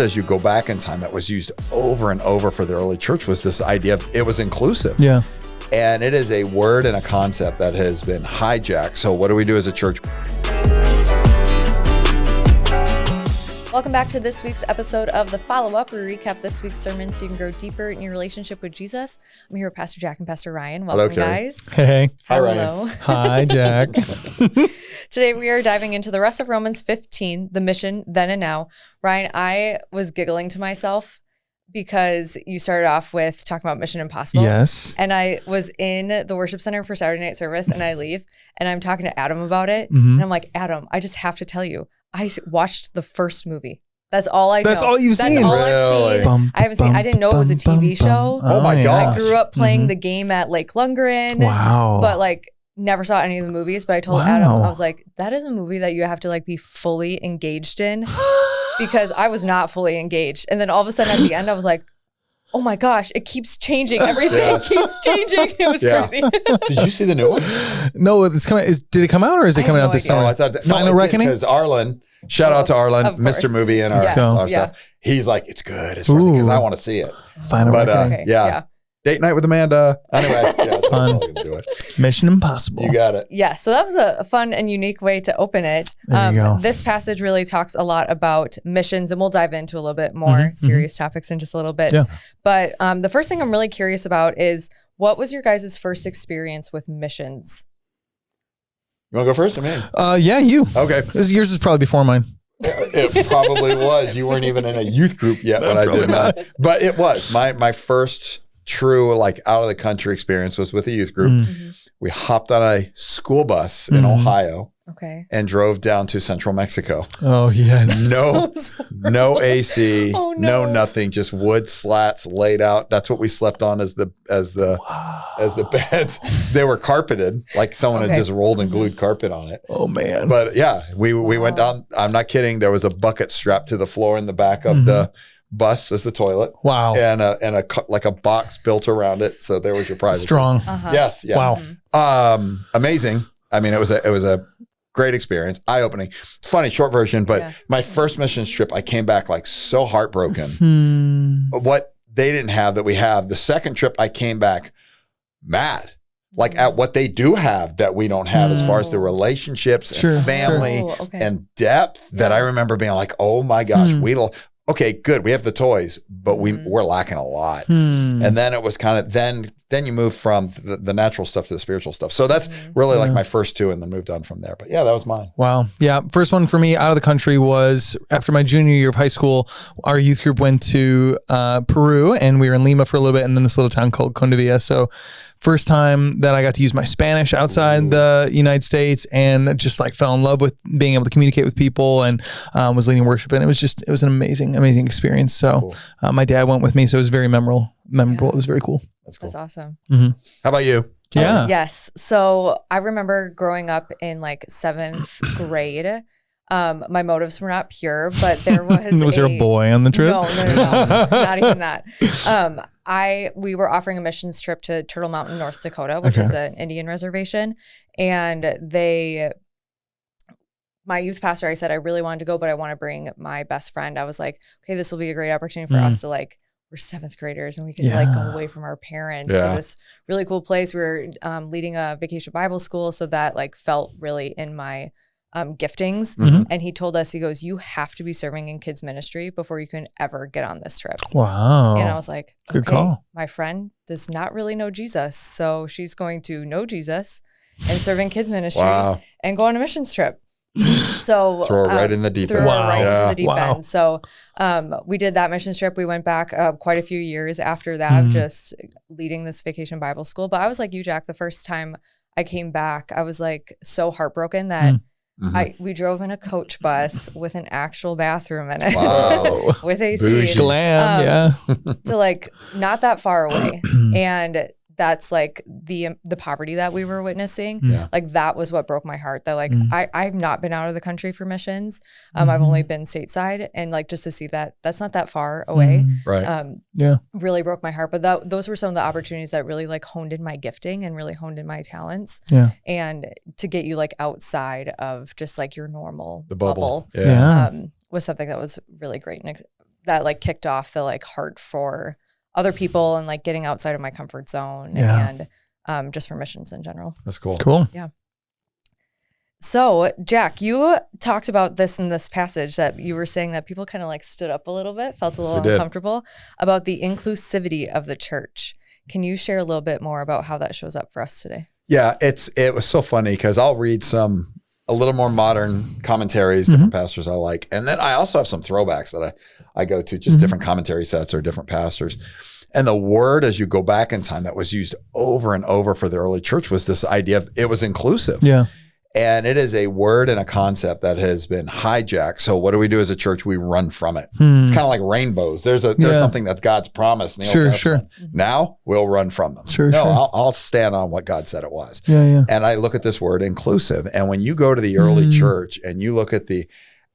as you go back in time that was used over and over for the early church was this idea of it was inclusive. Yeah. And it is a word and a concept that has been hijacked. So what do we do as a church? Welcome back to this week's episode of The Follow-Up. We recap this week's sermon so you can grow deeper in your relationship with Jesus. I'm here with Pastor Jack and Pastor Ryan. Welcome, Hello, Carrie. guys. Hey. Hi, Hello. Ryan. Hi, Jack. Today we are diving into the rest of Romans 15, the mission, then and now. Ryan, I was giggling to myself because you started off with talking about Mission Impossible. Yes. And I was in the worship center for Saturday night service and I leave and I'm talking to Adam about it. Mhm. And I'm like, Adam, I just have to tell you, I watched the first movie. That's all I know. That's all you've That's seen? all Really? I've seen. I haven't seen. I didn't know it was a TV show. Oh my gosh. I grew up playing the game at Lake Lundgren. Wow. But like never saw any of the movies. But I told Adam, I was like, that is a movie that you have to like be fully engaged in because I was not fully engaged. And then all of a sudden at the end, I was like, oh my gosh, it keeps changing. Everything Yes. keeps changing. It was crazy. Did you see the new one? No, it's coming. Did it come out or is it I coming have out no this idea. summer? I thought Final Reckoning? Because Arlen, shout out to Arlen, Of course. Mr. Movie and our, Yes, go. our yeah. stuff. He's like, it's good. It's worth it because I want to see it. Final But Reckoning. Okay, yeah. Date night with Amanda. Anyway, yeah, so that's Fun. all we can do it. Mission Impossible. You got it. Yeah, so that was a fun and unique way to open it. There you go. This passage really talks a lot about missions, and we'll dive into a little bit more serious topics in just a little bit. Yeah. But the first thing I'm really curious about is what was your guys' first experience with missions? You want to go first? I mean, Yeah, you. okay. Yours is probably before mine. It probably was. You weren't even in a youth group yet when I Probably did not. mine. But it was. My first true like out of the country experience was with a youth group. We hopped on a school bus in Ohio Okay. and drove down to central Mexico. Oh, yes. No AC, Oh, no no. nothing, just wood slats laid out. That's what we slept on as the beds. They were carpeted, like someone had Okay. just rolled and glued carpet on it. Oh, man. But yeah, we went down. I'm not kidding. There was a bucket strapped to the floor in the back of the bus as the toilet, Wow. and like a box built around it. So there was your privacy. Strong. Yes. Yes. Wow. Amazing. I mean, it was a great experience, eye opening. It's funny, short version, but Yeah. my first missions trip, I came back like so heartbroken. What they didn't have that we have. The second trip, I came back mad. Like at what they do have that we don't have as far as the relationships Sure, and family Oh, okay. and depth that I remember being like, oh my gosh, okay, good. We have the toys, but we're lacking a lot. And then it was kind of, then you move from the natural stuff to the spiritual stuff. So that's really like my first two and then moved on from there. But yeah, that was mine. Wow. Yeah. First one for me out of the country was after my junior year of high school. Our youth group went to Peru and we were in Lima for a little bit and then this little town called Condovia. So first time that I got to use my Spanish outside the United States and just like fell in love with being able to communicate with people and was leading worship. And it was an amazing experience. So my dad went with me. So it was very memorable. It was very cool. That's cool. That's awesome. How about you? Yeah. Yes. So I remember growing up in like 7th grade. My motives were not pure, but there was Was there a boy on the trip? No, not even that. We were offering a missions trip to Turtle Mountain, North Dakota, which is an Indian reservation. And my youth pastor, I said, I really wanted to go, but I want to bring my best friend. I was like, okay, this will be a great opportunity for us to like, we're 7th graders and we can like go away from our parents to this really cool place. We were leading a vacation Bible school. So that like felt really in my giftings. And he told us, he goes, you have to be serving in kids ministry before you can ever get on this trip. Wow. And I was like, Good okay, call. my friend does not really know Jesus. So she's going to know Jesus and serve in kids ministry and go on a missions trip. So Throw her right in the deep end. Throw her right into the deep Wow. end. So we did that mission trip. We went back quite a few years after that of just leading this vacation Bible school. But I was like you, Jack, the first time I came back, I was like so heartbroken that we drove in a coach bus with an actual bathroom in it. Wow. With AC. Bougie. Glam. Yeah. To like not that far away. And that's like the poverty that we were witnessing. Like that was what broke my heart. That like I've not been out of the country for missions. I've only been stateside, and like just to see that that's not that far away. Right. Really broke my heart. But those were some of the opportunities that really like honed in my gifting and really honed in my talents. Yeah. And to get you like outside of just like your normal The bubble. bubble. Yeah. Was something that was really great and that like kicked off the like heart for other people and like getting outside of my comfort zone and just for missions in general. That's cool. Cool. Yeah. So Jack, you talked about this in this passage that you were saying that people kind of like stood up a little bit, felt a little uncomfortable about the inclusivity of the church. Can you share a little bit more about how that shows up for us today? Yeah, it was so funny because I'll read a little more modern commentaries, different pastors I like. And then I also have some throwbacks that I go to, just different commentary sets or different pastors. And the word, as you go back in time, that was used over and over for the early church was this idea of it was inclusive. Yeah. And it is a word and a concept that has been hijacked. So what do we do as a church? We run from it. It's kind of like rainbows. There's something that's God's promise in the Old Testament. Now we'll run from them. I'll stand on what God said it was. And I look at this word inclusive. And when you go to the early church and you look at the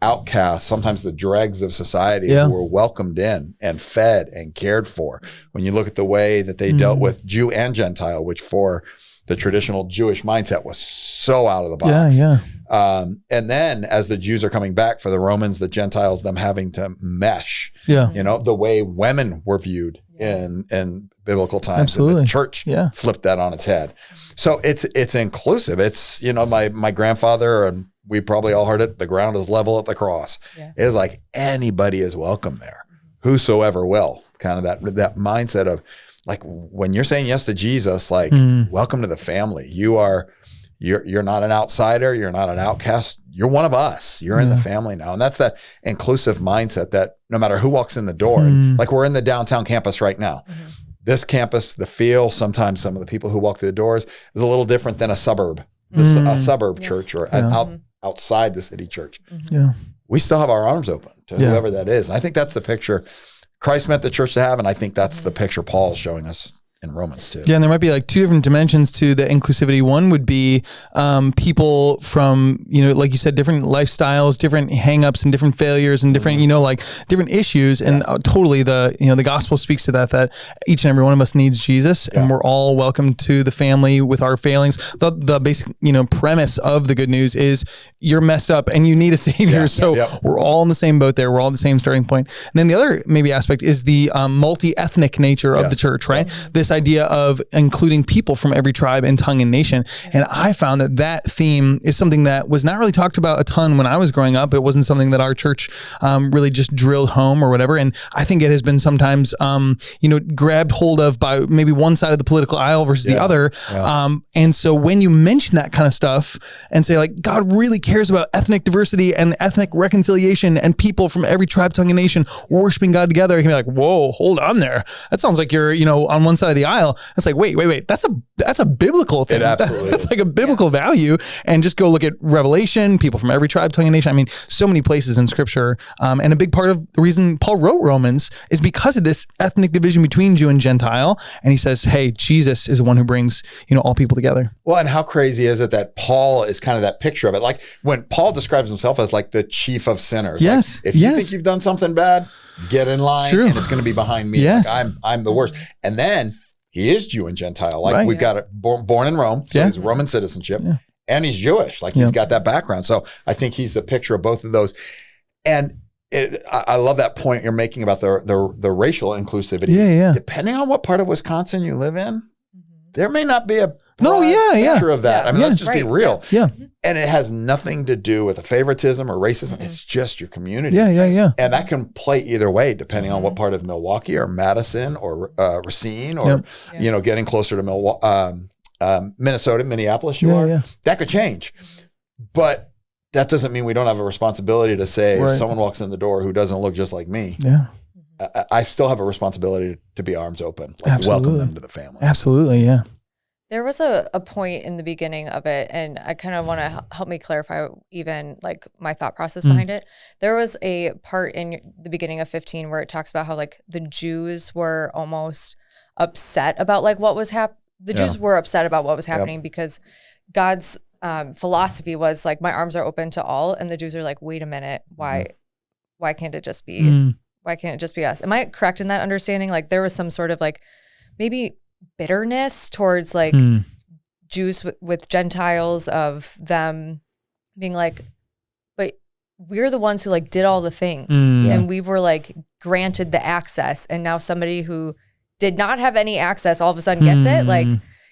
outcasts, sometimes the dregs of society who were welcomed in and fed and cared for, when you look at the way that they dealt with Jew and Gentile, which for the traditional Jewish mindset was so out of the box. And then as the Jews are coming back, for the Romans, the Gentiles, them having to mesh, the way women were viewed in biblical times. Absolutely. And the church flipped that on its head. So it's inclusive. It's, my grandfather, and we probably all heard it, the ground is level at the cross. It is like anybody is welcome there, whosoever will, kind of that mindset of, like when you're saying yes to Jesus, like welcome to the family. You're not an outsider. You're not an outcast. You're one of us. You're in the family now. And that's that inclusive mindset that no matter who walks in the door, like we're in the downtown campus right now. This campus, the feel, sometimes some of the people who walk through the doors is a little different than a suburb, a suburb church or an outside the city church. We still have our arms open to whoever that is. I think that's the picture Christ meant the church to have, and I think that's the picture Paul is showing us in Romans too. Yeah, and there might be like two different dimensions to the inclusivity. One would be people from, like you said, different lifestyles, different hangups and different failures and different, like different issues. And totally the gospel speaks to that each and every one of us needs Jesus and we're all welcome to the family with our failings. The basic, premise of the good news is you're messed up and you need a savior. We're all in the same boat there. We're all in the same starting point. And then the other maybe aspect is the multi-ethnic nature of the church, right? This idea of including people from every tribe and tongue and nation. And I found that theme is something that was not really talked about a ton when I was growing up. It wasn't something that our church really just drilled home or whatever. And I think it has been sometimes, grabbed hold of by maybe one side of the political aisle versus the other. And so when you mention that kind of stuff and say like, God really cares about ethnic diversity and ethnic reconciliation and people from every tribe, tongue, and nation worshiping God together, it can be like, whoa, hold on there. That sounds like you're, on one side of the aisle. It's like, wait, that's a biblical thing. That's like a biblical value. And just go look at Revelation, people from every tribe, tongue, and nation. I mean, so many places in scripture. And a big part of the reason Paul wrote Romans is because of this ethnic division between Jew and Gentile. And he says, hey, Jesus is the one who brings, all people together. Well, and how crazy is it that Paul is kind of that picture of it? Like when Paul describes himself as like the chief of sinners. Yes. Like, if you think you've done something bad, get in line and it's going to be behind me. Yes. Like I'm the worst. And then he is Jew and Gentile. Like we've got it born in Rome. So he's Roman citizenship and he's Jewish. Like he's got that background. So I think he's the picture of both of those. And I love that point you're making about the racial inclusivity. Depending on what part of Wisconsin you live in, there may not be a picture of that. I mean, let's just be real. And it has nothing to do with a favoritism or racism. It's just your community. And that can play either way, depending on what part of Milwaukee or Madison or Racine or, getting closer to Minnesota, Minneapolis you are. That could change. But that doesn't mean we don't have a responsibility to say if someone walks in the door who doesn't look just like me. I still have a responsibility to be arms open, like welcome them to the family. Absolutely, yeah. There was a point in the beginning of it, and I kind of want to help me clarify even like my thought process behind it. There was a part in the beginning of 15 where it talks about how like the Jews were almost upset about like what was happening. The Jews were upset about what was happening because God's philosophy was like, my arms are open to all. And the Jews are like, wait a minute, why can't it just be, why can't it just be us? Am I correct in that understanding? Like there was some sort of like maybe bitterness towards like Jews with Gentiles of them being like, but we're the ones who like did all the things and we were like granted the access, and now somebody who did not have any access all of a sudden gets it. Like,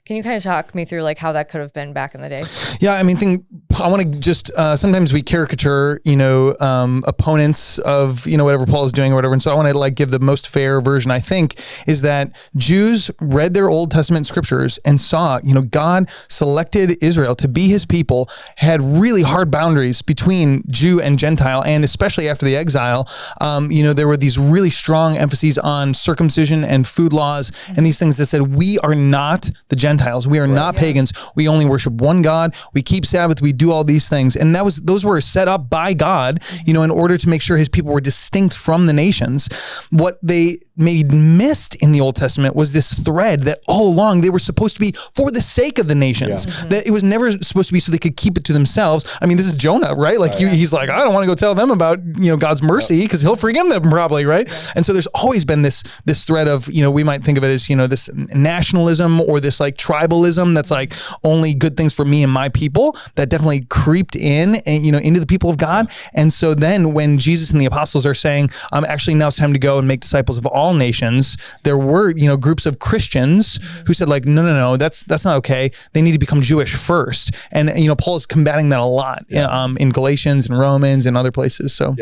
can you kind of talk me through like how that could have been back in the day? Yeah, I mean, I want to just, sometimes we caricature, opponents of, whatever Paul is doing or whatever. And so I want to like give the most fair version, I think, is that Jews read their Old Testament scriptures and saw, God selected Israel to be his people, had really hard boundaries between Jew and Gentile. And especially after the exile, there were these really strong emphases on circumcision and food laws and these things that said, we are not the Gentiles. We are not pagans. We only worship one God. We keep Sabbath. We do all these things. And those were set up by God, in order to make sure his people were distinct from the nations. What they missed in the Old Testament was this thread that all along they were supposed to be for the sake of the nations. That it was never supposed to be so they could keep it to themselves. I mean, this is Jonah, right? Like he's like, I don't want to go tell them about, God's mercy because he'll forgive them probably, right? And so there's always been this thread of, we might think of it as, this nationalism or this like tribalism that's like only good things for me and my people that definitely creeped in and, into the people of God. And so then when Jesus and the apostles are saying, actually now it's time to go and make disciples of all nations, there were, groups of Christians who said like, no, that's not okay. They need to become Jewish first. And, Paul is combating that a lot in Galatians and Romans and other places. So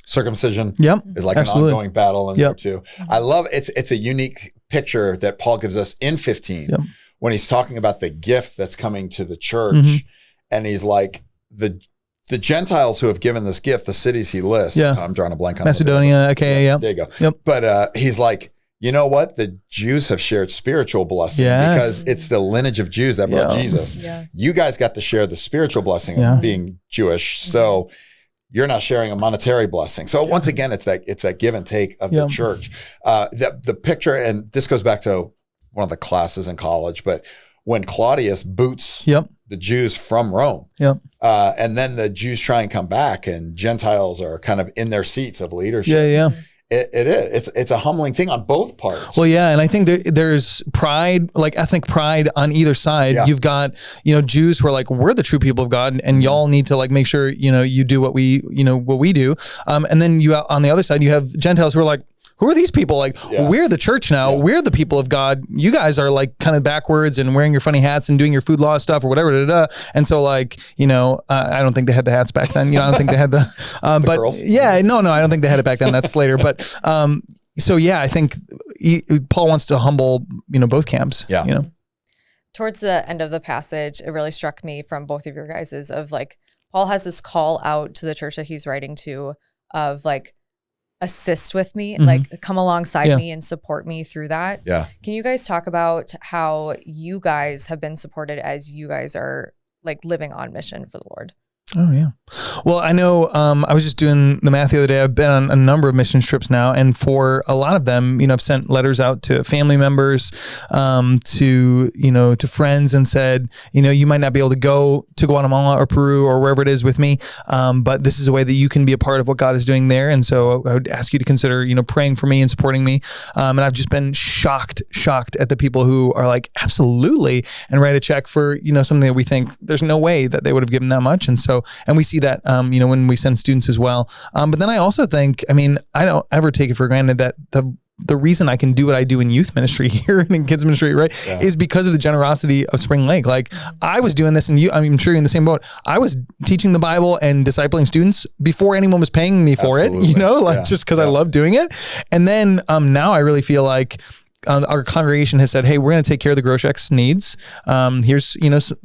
circumcision is like absolutely. An ongoing battle in there too. I love it's a unique picture that Paul gives us in 15 when he's talking about the gift that's coming to the church. And he's like, the Gentiles who have given this gift, the cities he lists, I'm drawing a blank on Macedonia, Achaia, there you go. But he's like, you know what? The Jews have shared spiritual blessing because it's the lineage of Jews that brought Jesus. You guys got to share the spiritual blessing of being Jewish. So you're not sharing a monetary blessing. So once again, it's that give and take of the church. The picture, and this goes back to one of the classes in college, but when Claudius boots the Jews from Rome, and then the Jews try and come back and Gentiles are kind of in their seats of leadership. It is. It's a humbling thing on both parts. Well, and I think there's pride, like ethnic pride on either side. You've got, Jews who are like, we're the true people of God and y'all need to like make sure, you do what we do. And then on the other side, you have Gentiles who are like, who are these people? Like, we're the church now. We're the people of God. You guys are like kind of backwards and wearing your funny hats and doing your food law stuff or whatever. And so like, I don't think they had the hats back then. I don't think they had the but girls. I don't think they had it back then. That's later. But I think Paul wants to humble, both camps. Towards the end of the passage, it really struck me from both of your guys's of like, Paul has this call out to the church that he's writing to of like, assist with me, like come alongside me and support me through that. Can you guys talk about how you guys have been supported as you guys are like living on mission for the Lord? Oh, yeah. Well, I know I was just doing the math the other day. I've been on a number of mission trips now. And for a lot of them, I've sent letters out to family members, to friends and said, you might not be able to go to Guatemala or Peru or wherever it is with me. But this is a way that you can be a part of what God is doing there. And so I would ask you to consider, praying for me and supporting me. And I've just been shocked at the people who are like, absolutely. And write a check for, something that we think there's no way that they would have given that much. And so, and we see that, when we send students as well. But then I also think, I don't ever take it for granted that the reason I can do what I do in youth ministry here and in kids ministry, right, is because of the generosity of Spring Lake. Like I was doing this and I'm sure you're in the same boat. I was teaching the Bible and discipling students before anyone was paying me for it, just because I love doing it. And then now I really feel like our congregation has said, hey, we're going to take care of the Groshek's needs. Here's,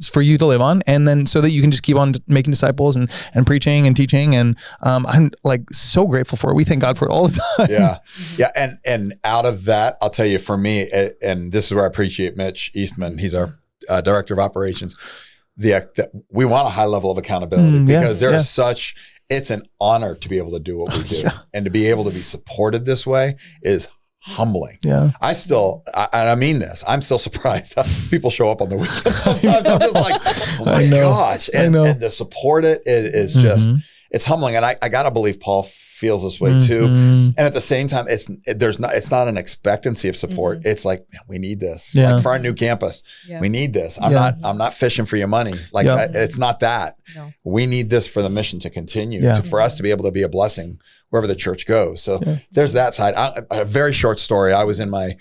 for you to live on. And then so that you can just keep on making disciples and preaching and teaching. And I'm like so grateful for it. We thank God for it all the time. Yeah. And out of that, I'll tell you for me, and this is where I appreciate Mitch Eastman. He's our director of operations. We want a high level of accountability because there is it's an honor to be able to do what we do and to be able to be supported this way is humbling. I still, and I mean this, I'm still surprised how people show up on the weekend. Sometimes I'm just like, oh my gosh. And to support it is just, it's humbling. And I got to believe Paul feels this way too. And at the same time, it's not an expectancy of support. It's like, man, we need this. Yeah. Like for our new campus, we need this. I'm not fishing for your money. Like it's not that. No. We need this for the mission to continue, for us to be able to be a blessing wherever the church goes. So there's that side. A very short story. I was in my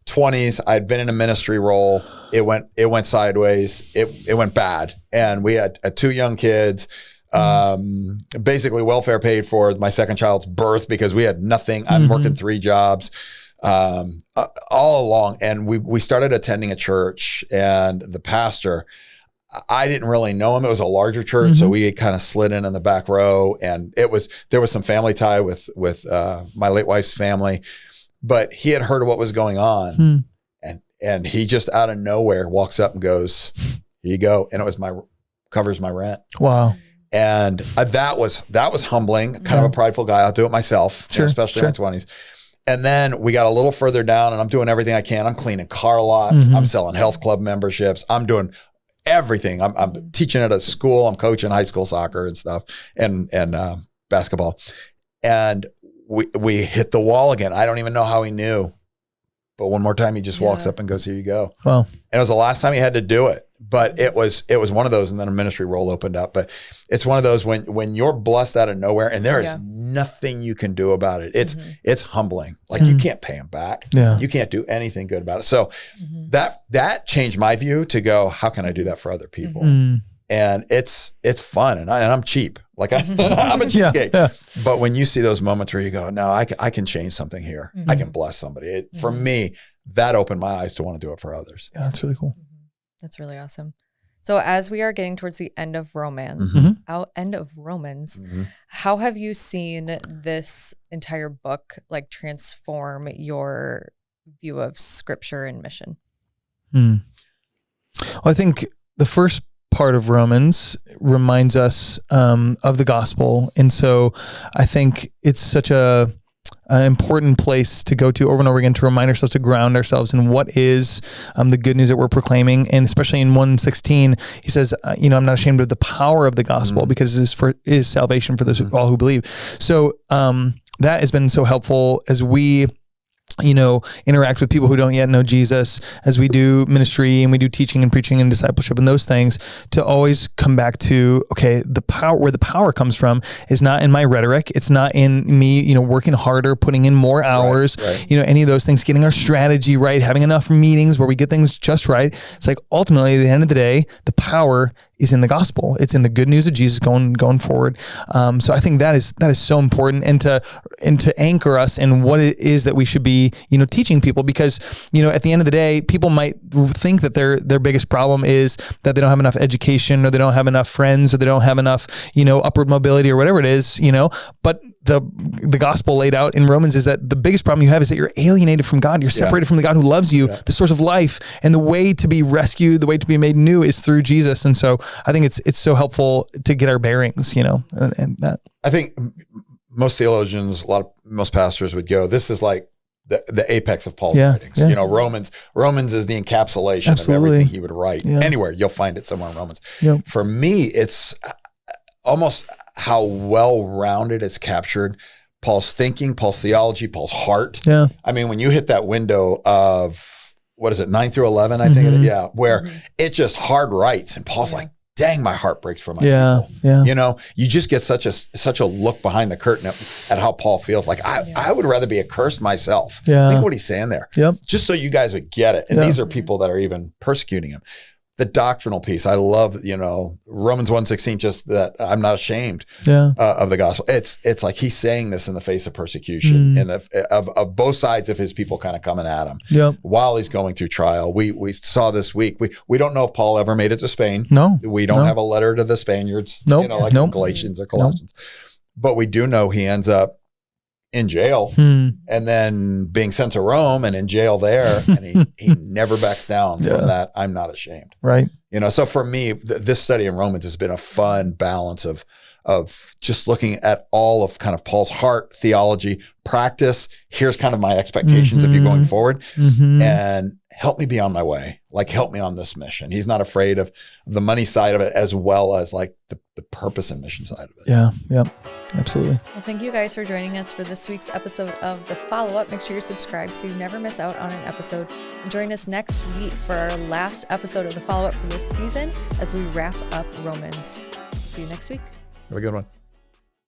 20s. I'd been in a ministry role. It went sideways. It went bad. And we had 2 young kids, basically welfare paid for my second child's birth because we had nothing. I'm working 3 jobs, all along. And we started attending a church, and the pastor, I didn't really know him. It was a larger church. So we kind of slid in the back row, and there was some family tie with my late wife's family, but he had heard of what was going on. And he just out of nowhere walks up and goes, "Here you go." And it was covers my rent. Wow. And that was humbling, kind of a prideful guy. I'll do it myself, especially in my 20s. And then we got a little further down, and I'm doing everything I can. I'm cleaning car lots. I'm selling health club memberships. I'm doing everything. I'm teaching at a school. I'm coaching high school soccer and stuff, and basketball. And we hit the wall again. I don't even know how he knew, but one more time he just walks up and goes, "Here you go." Wow. And it was the last time he had to do it, but it was one of those. And then a ministry role opened up. But it's one of those when you're blessed out of nowhere, and there is nothing you can do about it. It's humbling. Like you can't pay him back. Yeah. You can't do anything good about it. So that changed my view to go, how can I do that for other people? And it's fun, and I'm cheap. Like I'm a cheapskate. But when you see those moments where you go, no, I can change something here. I can bless somebody. For me, that opened my eyes to want to do it for others. Yeah, that's really cool. That's really awesome. So as we are getting towards the end of Romans, how have you seen this entire book like transform your view of scripture and mission? Well, I think the first part of Romans reminds us of the gospel. And so I think it's such an important place to go to over and over again to remind ourselves, to ground ourselves in what is the good news that we're proclaiming. And especially in 1:16, he says, I'm not ashamed of the power of the gospel because it is salvation for those all who believe. So that has been so helpful as we interact with people who don't yet know Jesus, as we do ministry and we do teaching and preaching and discipleship and those things, to always come back to, okay, the power, where the power comes from is not in my rhetoric. It's not in me, working harder, putting in more hours, any of those things, getting our strategy right, having enough meetings where we get things just right. It's like ultimately at the end of the day, the power is in the gospel. It's in the good news of Jesus going forward. So I think that is so important, and to anchor us in what it is that we should be, teaching people, because, at the end of the day, people might think that their biggest problem is that they don't have enough education, or they don't have enough friends, or they don't have enough, upward mobility, or whatever it is, but the gospel laid out in Romans is that the biggest problem you have is that you're alienated from God. You're separated from the God who loves you, the source of life, and the way to be rescued, the way to be made new is through Jesus. And so I think it's so helpful to get our bearings, and that. I think most theologians, most pastors would go, this is like the apex of Paul's writings. Romans is the encapsulation of everything he would write. Anywhere you'll find it somewhere in Romans. For me, it's almost how well-rounded it's captured Paul's thinking, Paul's theology, Paul's heart. I mean, when you hit that window of, 9 through 11, I think, where it just hard writes, and Paul's like, dang, my heart breaks for my people. You just get such a look behind the curtain at how Paul feels. Like I would rather be accursed myself. Think of what he's saying there. Just so you guys would get it. And these are people that are even persecuting him. The doctrinal piece, I love, Romans 1:16, just that I'm not ashamed of the gospel. It's like he's saying this in the face of persecution and of both sides of his people kind of coming at him while he's going through trial. We saw this week, we don't know if Paul ever made it to Spain. We don't have a letter to the Spaniards, in Galatians or Colossians. But we do know he ends up in jail and then being sent to Rome and in jail there. And he never backs down from that. I'm not ashamed. Right. So for me, this study in Romans has been a fun balance of just looking at all of kind of Paul's heart, theology, practice. Here's kind of my expectations of you going forward and help me be on my way. Like, help me on this mission. He's not afraid of the money side of it as well as like the purpose and mission side of it. Yeah. Absolutely. Well, thank you guys for joining us for this week's episode of The Follow-Up. Make sure you're subscribed so you never miss out on an episode. And join us next week for our last episode of The Follow-Up for this season as we wrap up Romans. See you next week. Have a good one.